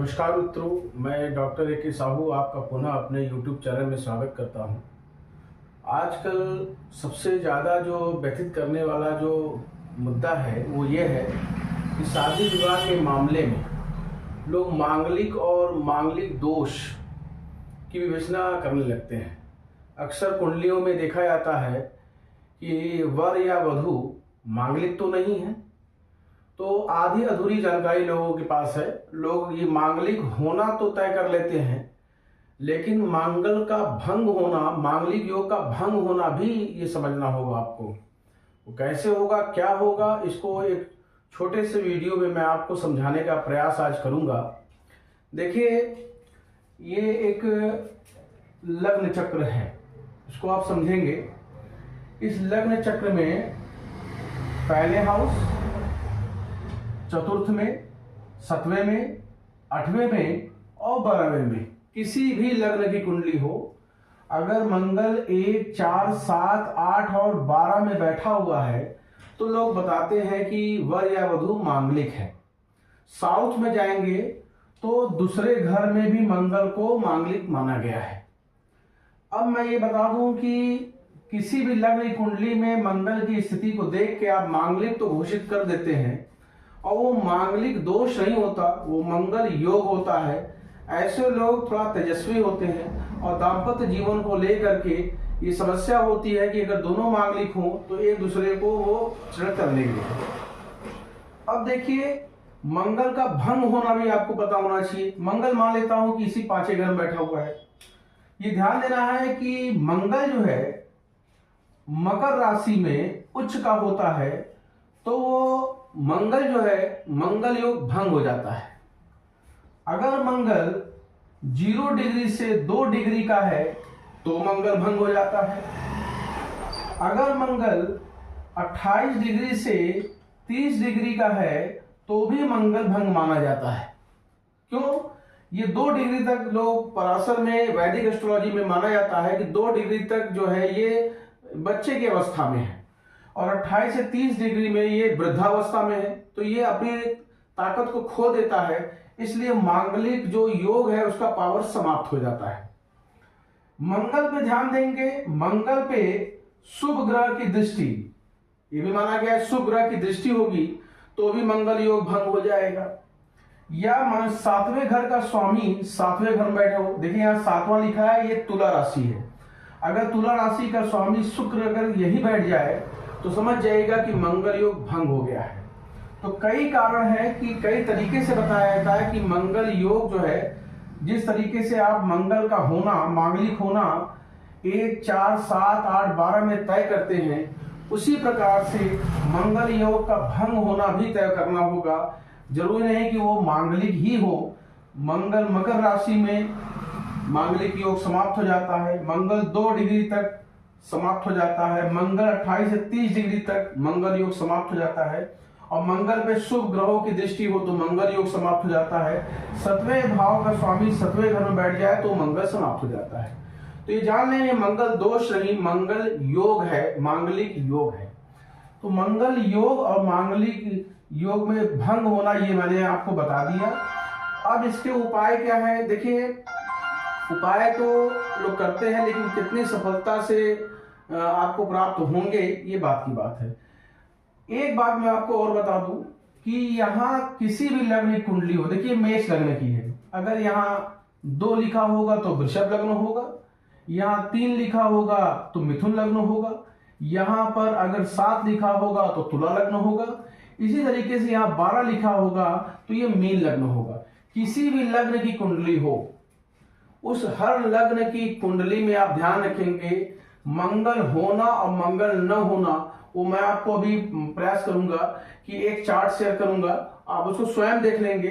नमस्कार मित्रों, मैं डॉक्टर ए के साहू आपका पुनः अपने YouTube चैनल में स्वागत करता हूं। आजकल सबसे ज़्यादा जो व्यथित करने वाला जो मुद्दा है वो ये है कि शादी विवाह के मामले में लोग मांगलिक और मांगलिक दोष की विवेचना करने लगते हैं। अक्सर कुंडलियों में देखा जाता है कि वर या वधू मांगलिक तो नहीं है, तो आधी अधूरी जानकारी लोगों के पास है। लोग ये मांगलिक होना तो तय कर लेते हैं, लेकिन मांगल का भंग होना, मांगलिक योग का भंग होना भी ये समझना होगा आपको। वो कैसे होगा, क्या होगा, इसको एक छोटे से वीडियो में मैं आपको समझाने का प्रयास आज करूंगा। देखिए, ये एक लग्न चक्र है, इसको आप समझेंगे। इस लग्न चक्र में पहले हाउस, चतुर्थ में, सातवें में, आठवें में और 12वें में किसी भी लग्न की कुंडली हो, अगर मंगल 1, 4, 7, 8 और 12 में बैठा हुआ है तो लोग बताते हैं कि वर या वधू मांगलिक है। साउथ में जाएंगे तो दूसरे घर में भी मंगल को मांगलिक माना गया है। अब मैं ये बता दूं कि किसी भी लग्न की कुंडली में मंगल की स्थिति को देख के आप मांगलिक तो घोषित कर देते हैं, और वो मांगलिक दोष नहीं होता, वो मंगल योग होता है। ऐसे लोग थोड़ा तेजस्वी होते हैं और दाम्पत्य जीवन को लेकर के ये समस्या होती है कि अगर दोनों मांगलिक हों तो एक दूसरे को वो चढ़ कर लेंगे। अब देखिए, मंगल का भंग होना भी आपको पता होना चाहिए। मंगल मान लेता हूं कि इसी 5वें घर में बैठा हुआ है। ये ध्यान देना है कि मंगल जो है मकर राशि में उच्च का होता है, तो वो मंगल जो है, मंगल योग भंग हो जाता है। अगर मंगल 0 डिग्री से 2 डिग्री का है तो मंगल भंग हो जाता है। अगर मंगल 28 डिग्री से 30 डिग्री का है तो भी मंगल भंग माना जाता है। क्यों? ये 2 डिग्री तक लोग पराशर में, वैदिक एस्ट्रोलॉजी में माना जाता है कि 2 डिग्री तक जो है ये बच्चे की अवस्था में है, और 28 से 30 डिग्री में ये वृद्धावस्था में है, तो ये अपनी ताकत को खो देता है। इसलिए मांगलिक जो योग है उसका पावर समाप्त हो जाता है। मंगल पे ध्यान देंगे, मंगल पे शुभ ग्रह की दृष्टि, ये भी माना गया है शुभ ग्रह की दृष्टि होगी तो भी मंगल योग भंग हो जाएगा। या 7वें घर का स्वामी 7वें घर में बैठे हो, देखिए यहाँ 7वां लिखा है, ये तुला राशि है। अगर तुला राशि का स्वामी शुक्र अगर यही बैठ जाए तो समझ जाएगा कि मंगल योग भंग हो गया है। तो कई कारण है कि कई तरीके से बताया जाता है कि मंगल योग जो है, जिस तरीके से आप मंगल का होना, मांगलिक होना 1, 4, 7, 8, 12 में तय करते हैं, उसी प्रकार से मंगल योग का भंग होना भी तय करना होगा। जरूरी नहीं कि वो मांगलिक ही हो। मंगल मकर राशि में मांगलिक योग समाप्त हो जाता है, मंगल 2 डिग्री तक समाप्त हो जाता है, मंगल 28 से 30 डिग्री तक मंगल योग समाप्त हो जाता है, और मंगल पे शुभ ग्रहों की दृष्टि हो तो मंगल योग समाप्त हो जाता है। 7वें भाव का स्वामी 7वें घर में बैठ जाए तो मंगल समाप्त हो जाता है। तो ये जान लें, मंगल दोष नहीं, मंगल योग है, मांगलिक योग है। तो मंगल योग और मांगलिक योग में भंग होना ये मैंने आपको बता दिया। अब इसके उपाय क्या है? देखिए, उपाय तो लोग करते हैं, लेकिन कितनी सफलता से आपको प्राप्त होंगे ये बात की बात है। एक बात मैं आपको और बता दूं कि यहाँ किसी भी लग्न की कुंडली हो, देखिए मेष लग्न की है, अगर यहाँ 2 लिखा होगा तो वृषभ लग्न होगा, यहाँ 3 लिखा होगा तो मिथुन लग्न होगा, यहाँ पर अगर 7 लिखा होगा तो तुला लग्न होगा, इसी तरीके से यहाँ 12 लिखा होगा तो ये मीन लग्न होगा। किसी भी लग्न की कुंडली हो, उस हर लग्न की कुंडली में आप ध्यान रखेंगे मंगल होना और मंगल न होना, वो मैं आपको अभी प्रयास करूंगा कि एक चार्ट शेयर करूंगा, आप उसको स्वयं देख लेंगे।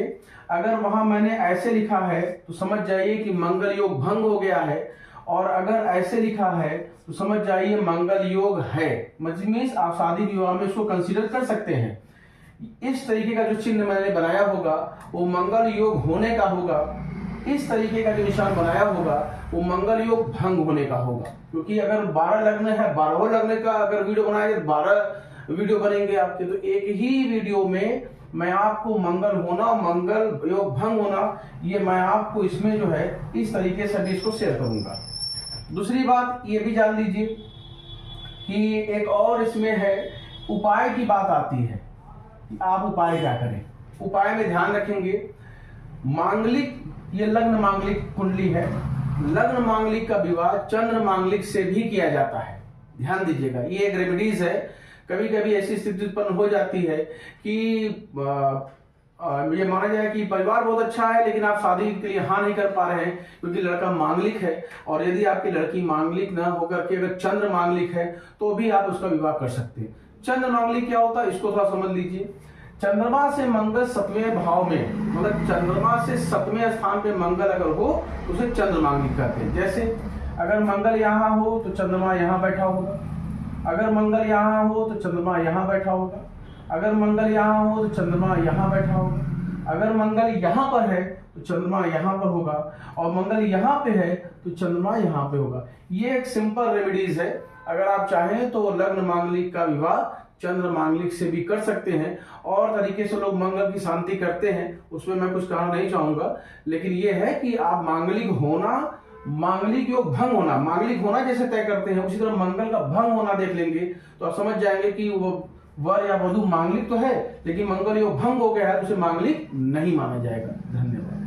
अगर वहां मैंने ऐसे लिखा है तो समझ जाइए कि मंगल योग भंग हो गया है, और अगर ऐसे लिखा है तो समझ जाइए मंगल योग है। मीन्स आप शादी विवाह में इसको कंसीडर कर सकते हैं। इस तरीके का जो चिन्ह मैंने बनाया होगा वो मंगल योग होने का होगा, इस तरीके का जो निशान बनाया होगा वो मंगल योग भंग होने का होगा। क्योंकि अगर 12 लग्न है, 12वें लग्न का अगर वीडियो बनाए तो 12 वीडियो बनेंगे आपके, तो एक ही वीडियो में मैं आपको मंगल होना, मंगल योग भंग होना, ये मैं आपको इसमें जो है इस तरीके से भी इसको शेयर करूंगा। दूसरी बात ये भी जान लीजिए कि एक और इसमें है उपाय की बात आती है, आप उपाय क्या करें। उपाय में ध्यान रखेंगे, मांगलिक, ये लग्न मांगलिक कुंडली है, लग्न मांगलिक का विवाह चंद्र मांगलिक से भी किया जाता है। ध्यान दीजिएगा, ये एक रेमेडीज है। कभी कभी ऐसी स्थिति उत्पन्न हो जाती है कि ये माना जाए कि परिवार बहुत अच्छा है लेकिन आप शादी के लिए हाँ नहीं कर पा रहे हैं क्योंकि लड़का मांगलिक है, और यदि आपकी लड़की मांगलिक ना होकर के अगर चंद्र मांगलिक है तो भी आप उसका विवाह कर सकते हैं। चंद्र मांगलिक क्या होता है इसको थोड़ा समझ लीजिए। चंद्रमा से मंगल 7वें भाव में, मतलब चंद्रमा से 7वें स्थान पे मंगल अगर हो तो उसे चंद्र मांगलिक कहते हैं। जैसे अगर मंगल यहाँ हो तो चंद्रमा यहाँ बैठा होगा, अगर मंगल यहाँ हो तो चंद्रमा यहाँ बैठा होगा, अगर मंगल यहाँ हो तो चंद्रमा यहाँ बैठा होगा, अगर मंगल यहाँ पर है तो चंद्रमा यहाँ पर होगा, और मंगल यहाँ पे है तो चंद्रमा यहाँ पे होगा। ये एक सिंपल रेमेडीज है। अगर आप चाहें तो लग्न मांगलिक का विवाह चंद्र मांगलिक से भी कर सकते हैं, और तरीके से लोग मंगल की शांति करते हैं, उसमें मैं कुछ कहना नहीं चाहूंगा। लेकिन ये है कि आप मांगलिक होना, मांगलिक योग भंग होना, मांगलिक होना जैसे तय करते हैं उसी तरह मंगल का भंग होना देख लेंगे तो आप समझ जाएंगे कि वो वर या वधु मांगलिक तो है लेकिन मंगल योग भंग हो गया है तो उसे मांगलिक नहीं माना जाएगा। धन्यवाद।